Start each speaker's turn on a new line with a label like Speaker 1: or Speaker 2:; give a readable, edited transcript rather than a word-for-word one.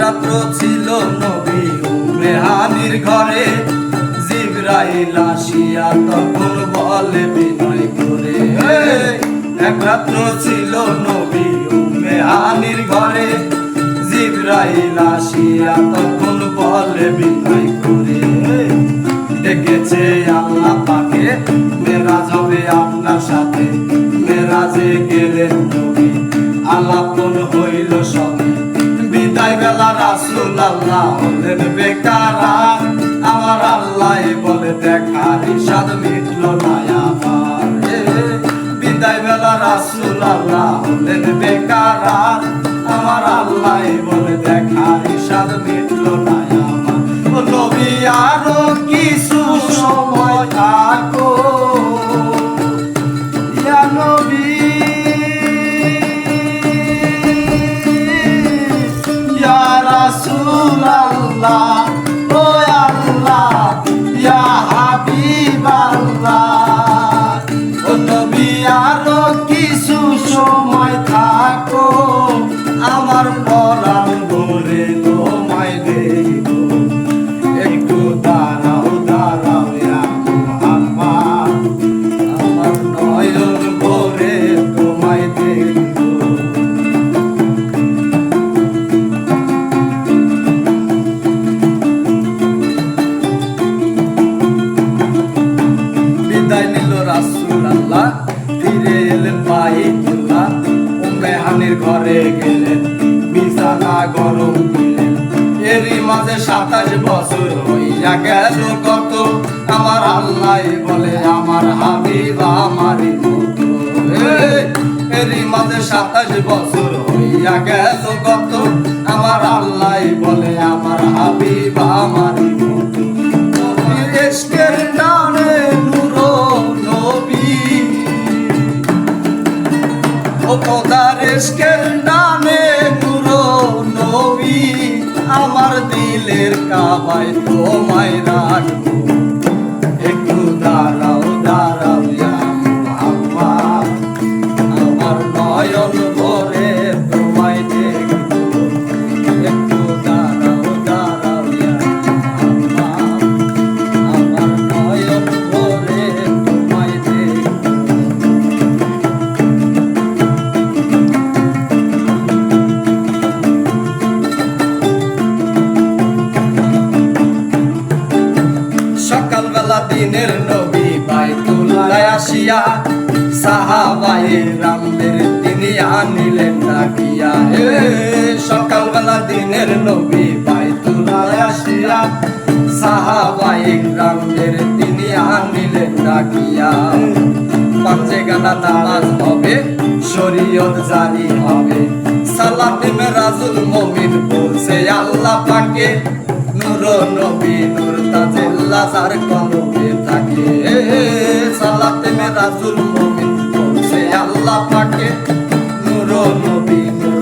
Speaker 1: রাত্র ছিল নবী উম্মে হানির ঘরে, জিবরাইল আসিয়া তখন বলে বিনয় করে। এক রাত্র ছিল নবী উম্মে হানির ঘরে, জিবরাইল আসিয়া তখন বলে বিনয় করে। ডেকেছে আল্লাহ পাকে, মেরাজ হবে আপনার সাথে। মেরাজে গেলেন নবী, আলাপন হইল সবই। বিদায় বেলা রাসূল আল্লাহ হলেন বেকারা, আমার আল্লাহ বলে দেখার ইশাদ মিটল না আমার। বিদায় বেলা রাসূল আল্লাহ হলেন বেকারা, আমার আল্লাহ বলে দেখার ইশাদ মিটল না আমার। ও নবী আরো কিছু সময় থাকো, ইয়া নবী ইয়া রাসূল আল্লাহ, ও আল্লাহ ইয়া হাবিব আল্লাহ। ও নবী আরো কিছু সময় থাকো, আমার পরাণ ভরে তোমায় দেখব। একটু দাঁড়াও দাঁড়াও ইয়া মুহাম্মদ, আমার নয়ন ভরে তোমায় দেখব। বিদায় নিল রাসূল আল্লাহ, ফিরে এলেন বাইতুল্লাহ। উম্মে হানির ঘরে গেলেন, বিছানা গরম দিলেন। এরই মাঝে 27 বছর হইয়া গেল কত, আমার আল্লাহ বলে আমার হাবিব আমারই মতো। এরই মাঝে 27 বছর হইয়া গেল কত, আমার আল্লাহ বলে আমার হাবিব আমারই মতো। নবীর ইশকের টানে নূর নবী, ও খোদার ইশকের টানে নূর নবী, আমার দিলের কাবায় তোমায় রাখবো। একটু দাঁড়াও দাঁড়াও ইয়া মুহাম্মদ, আমার নয়ন ভরে তোমায় দেখবো। একটু দাঁড়াও দাঁড়াও ইয়া মুহাম্মদ, আমার নয়ন ভরে তোমায় দেখবো। সকালবেলা দিনের নবী বাইতুল্লাহ আসিয়া, সাহাবায়ে রামদের তিনি আনিলেন ডাকিয়া। সকালবেলা দিনের নবী বাইতুল্লাহ আসিয়া, সাহাবায়ে রামদের তিনি আনিলেন ডাকিয়া। পাঁচে গানা নামাজ হবে, শরীয়ত জারি হবে। সালাতে মেরাজুল মুমিন বলছে আল্লাহ পাকে, নূর নবী নূর তাজেল্লা যার কলবে থাকে। সালাতে মেরাজুল মুমিন বলছে আল্লাহ পাকে, নূর নবী নূর